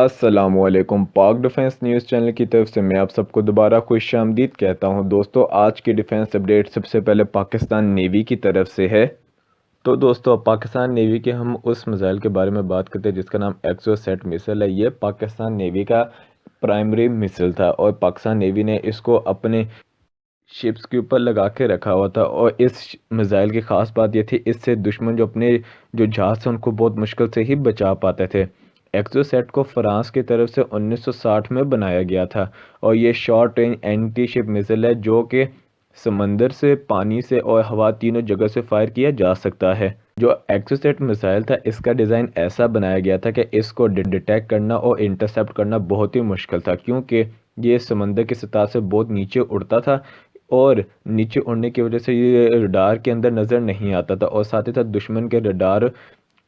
अस्सलामुअलैकुम। पाक defence news channel की तरफ से मैं आप सबको दोबारा खुशामदीद कहता हूं। दोस्तों, आज की डिफेंस अपडेट सबसे पहले पाकिस्तान नेवी की तरफ से है। तो दोस्तों, पाकिस्तान नेवी के हम उस मिसाइल के बारे में बात करते हैं जिसका नाम एक्सोसेट मिसाइल है। ये पाकिस्तान नेवी का प्राइमरी मिसाइल था और पाकिस्तान नेवी ने इसको अपने शिप्स के ऊपर लगा के रखा हुआ था। और इस मिसाइल की ख़ास बात ये थी, इससे दुश्मन जो अपने जो जहाज़ थे उनको बहुत मुश्किल से ही बचा पाते थे। एक्सोसेट को फ्रांस की तरफ से 1960 में बनाया गया था और ये short range anti ship missile है जो कि समंदर से, पानी से और हवा तीनों जगह से फायर किया जा सकता है। जो एक्सोसेट मिसाइल था, इसका डिज़ाइन ऐसा बनाया गया था कि इसको डिटेक्ट करना और इंटरसेप्ट करना बहुत ही मुश्किल था, क्योंकि ये समंदर की सतह से बहुत नीचे उड़ता था और नीचे उड़ने की वजह से ये रडार के अंदर नज़र नहीं आता था और साथ ही साथ दुश्मन के रडार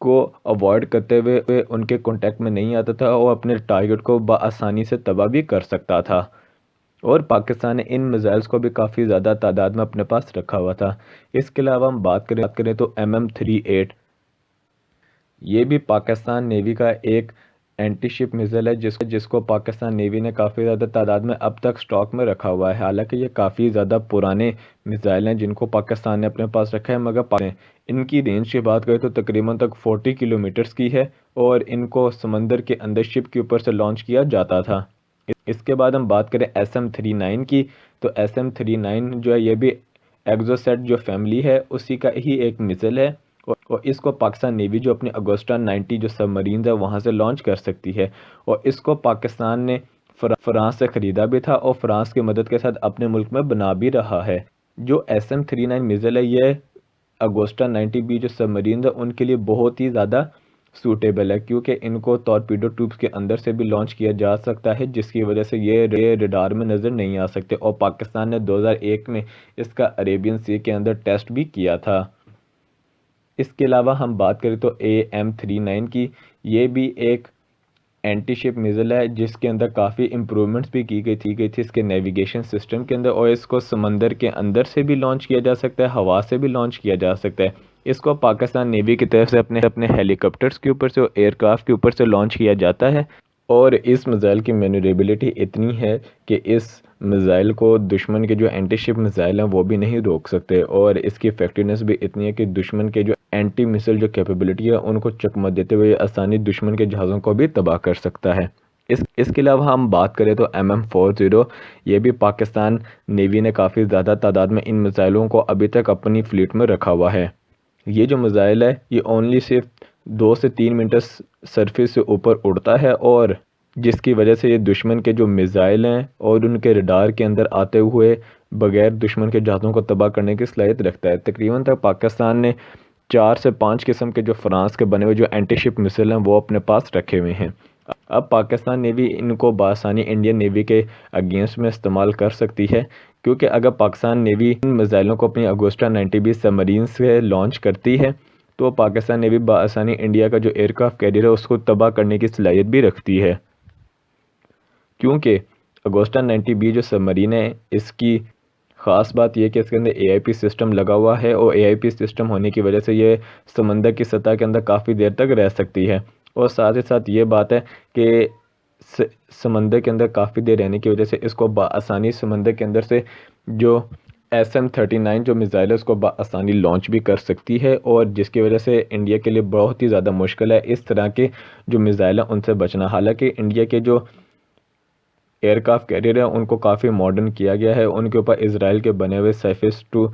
को अवॉइड करते हुए उनके कांटेक्ट में नहीं आता था और अपने टारगेट को बआसानी से तबाह भी कर सकता था। और पाकिस्तान ने इन मिसाइल्स को भी काफ़ी ज़्यादा तादाद में अपने पास रखा हुआ था। इसके अलावा हम बात करें तो MM-38, ये भी पाकिस्तान नेवी का एक एंटी शिप मिसाइल है जिसको पाकिस्तान नेवी ने काफ़ी ज़्यादा तादाद में अब तक स्टॉक में रखा हुआ है। हालांकि ये काफ़ी ज़्यादा पुराने मिसाइल हैं जिनको पाकिस्तान ने अपने पास रखा है, मगर इनकी रेंज की बात करें तो तकरीबन तक 40 किलोमीटर्स की है और इनको समंदर के अंदर शिप के ऊपर से लॉन्च किया जाता था। इसके बाद हम बात करें SM-39 की, तो SM-39 जो है ये भी एक्सोसेट जो फैमिली है उसी का ही एक मिसाइल है और इसको पाकिस्तान नेवी जो अपनी अगोस्टा 90 जो सबमरीन है वहाँ से लॉन्च कर सकती है। और इसको पाकिस्तान ने फ्रांस से ख़रीदा भी था और फ्रांस की मदद के साथ अपने मुल्क में बना भी रहा है। जो SM-39 मिसाइल है, ये अगोस्टा 90B जो सबमरीन है उनके लिए बहुत ही ज़्यादा सूटेबल है, क्योंकि इनको टॉरपीडो ट्यूब्स के अंदर से भी लॉन्च किया जा सकता है, जिसकी वजह से ये रडार में नज़र नहीं आ सकते। और पाकिस्तान ने 2001 में इसका अरेबियन सी के अंदर टेस्ट भी किया था। इसके अलावा हम बात करें तो AM-39 की, ये भी एक एंटी शिप मिसाइल है जिसके अंदर काफ़ी इम्प्रूवमेंट्स भी की गई थी इसके नेविगेशन सिस्टम के अंदर। और इसको समंदर के अंदर से भी लॉन्च किया जा सकता है, हवा से भी लॉन्च किया जा सकता है। इसको पाकिस्तान नेवी की तरफ से अपने हेलीकॉप्टर्स के ऊपर से और एयरक्राफ्ट के ऊपर से लॉन्च किया जाता है। और इस मिसाइल की मैन्यूरेबिलिटी इतनी है कि इस मिसाइल को दुश्मन के जो एंटी शिप मिसाइल हैं वो भी नहीं रोक सकते। और इसकी इफेक्टिवनेस भी इतनी है कि दुश्मन के जो एंटी मिसाइल जो कैपेबिलिटी है उनको चकमा देते हुए आसानी दुश्मन के जहाज़ों को भी तबाह कर सकता है। इसके अलावा हम बात करें तो MM-40, ये भी पाकिस्तान नेवी ने काफ़ी ज़्यादा तादाद में इन मिसाइलों को अभी तक अपनी फ्लीट में रखा हुआ है। ये जो मिसाइल है ये ओनली सिर्फ 2 से 3 मीटर सरफेस से ऊपर उड़ता है और जिसकी वजह से ये दुश्मन के जो मिसाइल हैं और उनके रडार के अंदर आते हुए बगैर दुश्मन के जहाज़ों को तबाह करने की सलाहियत रखता है। तकरीबन तक पाकिस्तान ने 4 से 5 किस्म के जो फ्रांस के बने हुए जो एंटी शिप मिसाइल हैं वो अपने पास रखे हुए हैं। अब पाकिस्तान नेवी इनको बआसानी इंडियन नेवी के अगेंस्ट में इस्तेमाल कर सकती है, क्योंकि अगर पाकिस्तान नेवी इन मिसाइलों को अपनी अगोस्टा 90B सबमरीन से लॉन्च करती है तो पाकिस्तान नेवी बआसानी इंडिया का जो एयरक्राफ्ट कैरियर है उसको तबाह करने की सलाहियत भी रखती है। क्योंकि अगोस्टा 90B जो सबमरीन है इसकी ख़ास बात यह कि इसके अंदर AIP सिस्टम लगा हुआ है और AIP सिस्टम होने की वजह से ये समंदर की सतह के अंदर काफ़ी देर तक रह सकती है। और साथ ही साथ ये बात है कि समंदर के अंदर काफ़ी देर रहने की वजह से इसको बआसानी समंदर के अंदर से जो SM-39 जो मिसाइल है उसको बआसानी लॉन्च भी कर सकती है और जिसकी वजह से इंडिया के लिए बहुत ही ज़्यादा मुश्किल है इस तरह के जो मिसाइल हैं उनसे बचना। हालांकि इंडिया के जो एयरक्राफ्ट कैरियर है उनको काफ़ी मॉडर्न किया गया है, उनके ऊपर इसराइल के बने हुए सर्फेस टू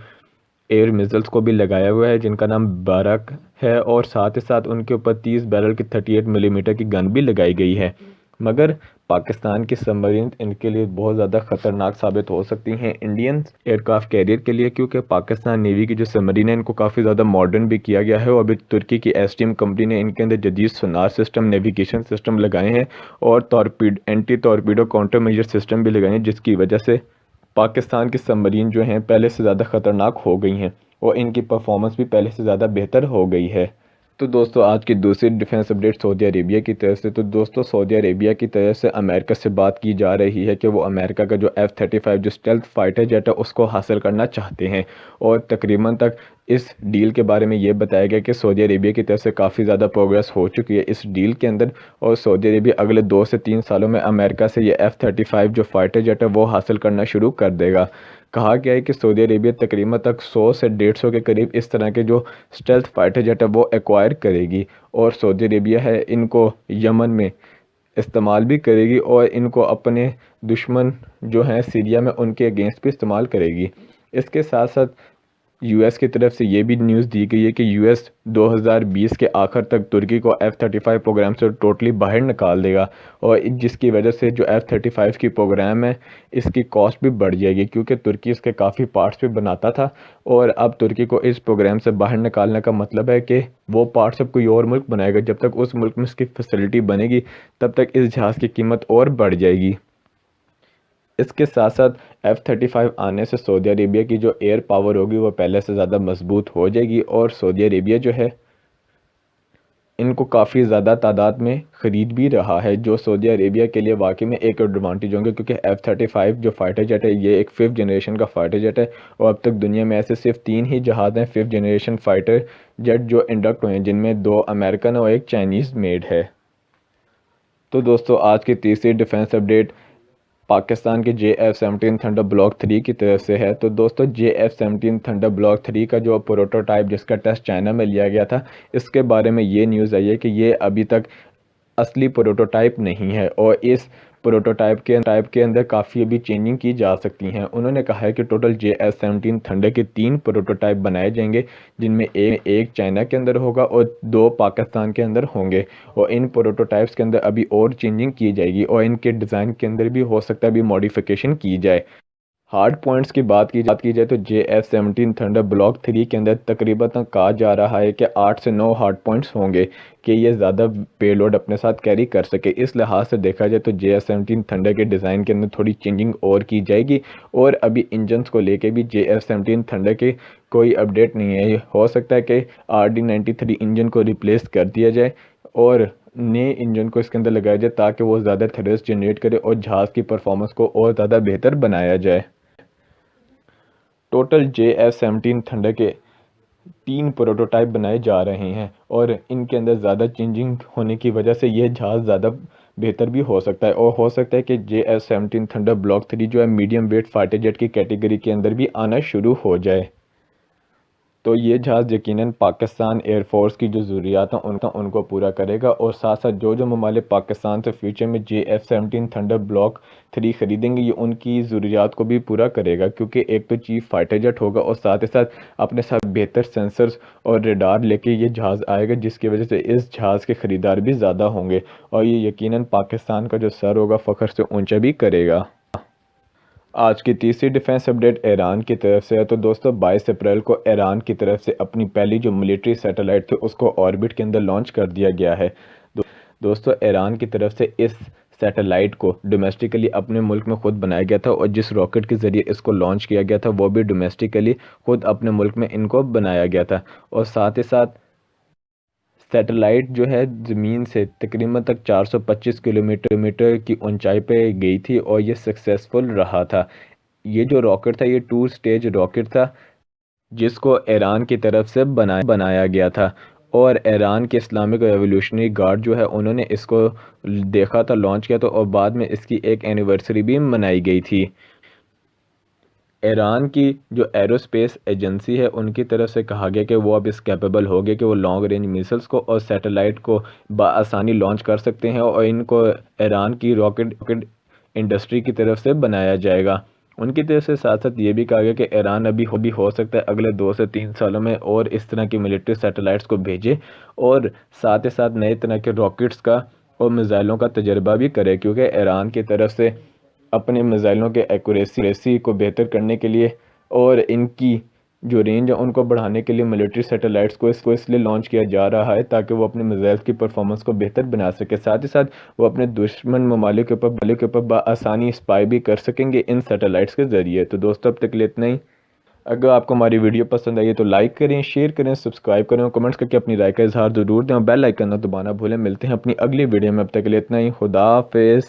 एयर मिसाइल्स को भी लगाया हुआ है जिनका नाम बारक है और साथ ही साथ उनके ऊपर 30 बैरल की 38 मिलीमीटर की गन भी लगाई गई है। मगर पाकिस्तान की सबमरीन इनके लिए बहुत ज़्यादा ख़तरनाक साबित हो सकती हैं इंडियन एयरक्राफ्ट कैरियर के लिए, क्योंकि पाकिस्तान नेवी की जो सबमरीन है इनको काफ़ी ज़्यादा मॉडर्न भी किया गया है और अभी तुर्की की STM कंपनी ने इनके अंदर जदीद सोनार सिस्टम, नेविगेशन सिस्टम लगाए हैं और anti torpedo counter measure system भी लगाए हैं, जिसकी वजह से पाकिस्तान की सबमरीन जो हैं पहले से ज़्यादा ख़तरनाक हो गई हैं और इनकी परफॉर्मेंस भी पहले से ज़्यादा बेहतर हो गई है। तो दोस्तों आज की दूसरी डिफेंस अपडेट सऊदी अरेबिया की तरफ से। तो दोस्तों सऊदी अरेबिया की तरफ से अमेरिका से बात की जा रही है कि वो अमेरिका का जो F-35 जो स्टेल्थ फाइटर जेट है उसको हासिल करना चाहते हैं। और तकरीबन तक इस डील के बारे में ये बताया गया कि सऊदी अरेबिया की तरफ से काफ़ी ज़्यादा प्रोग्रेस हो चुकी है इस डील के अंदर, और सऊदी अरेबिया अगले 2 से 3 सालों में अमेरिका से ये F-35 जो फाइटर जेट है वो हासिल करना शुरू कर देगा। कहा गया है कि सऊदी अरेबिया तकरीबन तक 100 से 150 के करीब इस तरह के जो स्टेल्थ फाइटर जेट है वो एक्वायर करेगी, और सऊदी अरेबिया है इनको यमन में इस्तेमाल भी करेगी और इनको अपने दुश्मन जो हैं सीरिया में उनके अगेंस्ट भी इस्तेमाल करेगी। इसके साथ साथ यूएस की तरफ से ये भी न्यूज़ दी गई है कि यूएस 2020 के आखिर तक तुर्की को F-35 प्रोग्राम से टोटली बाहर निकाल देगा, और जिसकी वजह से जो F-35 की प्रोग्राम है इसकी कॉस्ट भी बढ़ जाएगी, क्योंकि तुर्की इसके काफ़ी पार्ट्स भी बनाता था, और अब तुर्की को इस प्रोग्राम से बाहर निकालने का मतलब है कि वो पार्ट्स अब कोई और मुल्क बनाएगा। जब तक उस मुल्क में इसकी फैसिलिटी बनेगी तब तक इस जहाज़ की कीमत और बढ़ जाएगी। इसके साथ साथ F-35 आने से सऊदी अरेबिया की जो एयर पावर होगी वो पहले से ज़्यादा मजबूत हो जाएगी, और सऊदी अरेबिया जो है इनको काफ़ी ज़्यादा तादाद में ख़रीद भी रहा है, जो सऊदी अरेबिया के लिए वाकई में एक एडवांटेज होंगे, क्योंकि F-35 जो फाइटर जेट है ये एक 5th जनरेशन का फाइटर जेट है, और अब तक दुनिया में ऐसे सिर्फ 3 ही जहाज़ हैं 5th जनरेशन फाइटर जेट जो इंडक्ट हुए हैं, जिनमें 2 अमेरिकन और एक चाइनीज़ मेड है। तो दोस्तों आज की तीसरी डिफेंस अपडेट पाकिस्तान के JF-17 थंडर ब्लॉक 3 की तरफ से है। तो दोस्तों JF-17 थंडर ब्लॉक 3 का जो प्रोटोटाइप जिसका टेस्ट चाइना में लिया गया था, इसके बारे में ये न्यूज़ आई है कि ये अभी तक असली प्रोटोटाइप नहीं है, और इस प्रोटोटाइप के अंदर काफ़ी अभी चेंजिंग की जा सकती हैं। उन्होंने कहा है कि टोटल JF-17 थंडर के 3 प्रोटोटाइप बनाए जाएंगे, जिनमें एक चाइना के अंदर होगा और 2 पाकिस्तान के अंदर होंगे, और इन प्रोटोटाइप्स के अंदर अभी और चेंजिंग की जाएगी, और इनके डिज़ाइन के अंदर भी हो सकता है अभी मॉडिफिकेशन की जाए। हार्ड पॉइंट्स की बात की जाए तो JF-17 थंडर ब्लॉक 3 के अंदर तकरीबन कहा जा रहा है कि 8 से 9 हार्ड पॉइंट्स होंगे कि ये ज़्यादा पेलोड अपने साथ कैरी कर सके। इस लिहाज से देखा जाए तो JF-17 थंडर के डिज़ाइन के अंदर थोड़ी चेंजिंग और की जाएगी, और अभी इंजन्स को लेके भी JF-17 थंडर के कोई अपडेट नहीं है। हो सकता है कि RD-93 इंजन को रिप्लेस कर दिया जाए और नए इंजन को इसके अंदर लगाया जाए, ताकि वो ज़्यादा थ्रस्ट जनरेट करे और जहाज़ की परफॉर्मेंस को और ज़्यादा बेहतर बनाया जाए। टोटल JF-17 थंडर के 3 प्रोटोटाइप बनाए जा रहे हैं, और इनके अंदर ज़्यादा चेंजिंग होने की वजह से यह जहाज़ ज़्यादा बेहतर भी हो सकता है, और हो सकता है कि JF-17 थंडर ब्लॉक 3 जो है मीडियम वेट फाइटर जेट की कैटेगरी के अंदर भी आना शुरू हो जाए। तो ये जहाज़ यकीनन पाकिस्तान एयरफोर्स की जो ज़रूरियात हैं उनको पूरा करेगा, और साथ साथ जो ममालिक पाकिस्तान से फ्यूचर में JF-17 थंडर ब्लॉक 3 ख़रीदेंगे ये उनकी ज़रूरियात को भी पूरा करेगा, क्योंकि एक तो चीफ फाइटर जेट होगा और साथ ही साथ अपने साथ बेहतर सेंसर्स और रेडार लेके ये जहाज़ आएगा, जिसकी वजह से इस जहाज़ के ख़रीदार भी ज़्यादा होंगे, और ये यकीनन पाकिस्तान का जो सर होगा फ़ख्र से ऊँचा भी करेगा। आज की तीसरी डिफेंस अपडेट ईरान की तरफ से है। तो दोस्तों 22 अप्रैल को ईरान की तरफ से अपनी पहली जो मिलिट्री सैटेलाइट थी उसको ऑर्बिट के अंदर लॉन्च कर दिया गया है। दोस्तों ईरान की तरफ से इस सैटेलाइट को डोमेस्टिकली अपने मुल्क में ख़ुद बनाया गया था, और जिस रॉकेट के ज़रिए इसको लॉन्च किया गया था वो भी डोमेस्टिकली ख़ुद अपने मुल्क में इनको बनाया गया था, और साथ ही साथ सैटेलाइट जो है ज़मीन से तकरीबन तक 425 किलोमीटर की ऊंचाई पे गई थी, और ये सक्सेसफुल रहा था। ये जो रॉकेट था ये 2 स्टेज रॉकेट था, जिसको ईरान की तरफ से बनाया गया था, और ईरान के इस्लामिक रेवोल्यूशनरी गार्ड जो है उन्होंने इसको देखा था, लॉन्च किया था, और बाद में इसकी एक एनिवर्सरी भी मनाई गई थी। ईरान की जो एरोस्पेस एजेंसी है उनकी तरफ से कहा गया कि वो अब इस कैपेबल हो गए कि वो लॉन्ग रेंज मिसाइल्स को और सैटेलाइट को बआसानी लॉन्च कर सकते हैं, और इनको ईरान की रॉकेट इंडस्ट्री की तरफ से बनाया जाएगा। उनकी तरफ से साथ साथ ये भी कहा गया कि ईरान अभी हो सकता है अगले 2 से 3 सालों में और इस तरह की मिलिट्री सैटेलाइट्स को भेजे, और साथ ही साथ नए तरह के रॉकेट्स का और मिसाइलों का तजर्बा भी करे, क्योंकि ईरान की तरफ से अपने मिसाइलों के एक्यूरेसी को बेहतर करने के लिए और इनकी जो रेंज है उनको बढ़ाने के लिए मिलिट्री सैटेलाइट्स को इसलिए लॉन्च किया जा रहा है ताकि वो अपने मिसाइल की परफॉर्मेंस को बेहतर बना सके। साथ ही साथ वो अपने दुश्मन ममालिक के ऊपर आसानी स्पाई भी कर सकेंगे इन सैटेलाइट्स के ज़रिए। तो दोस्तों अब तक के लिए इतना ही। अगर आपको हमारी वीडियो पसंद आई तो लाइक करें, शेयर करें, सब्सक्राइब करें और कमेंट्स करके अपनी राय का इजहार ज़रूर दें और बेल आइकन ना दबाना भूलें। मिलते हैं अपनी अगली वीडियो में, अब तक के लिए इतना ही। खुदा हाफिज़।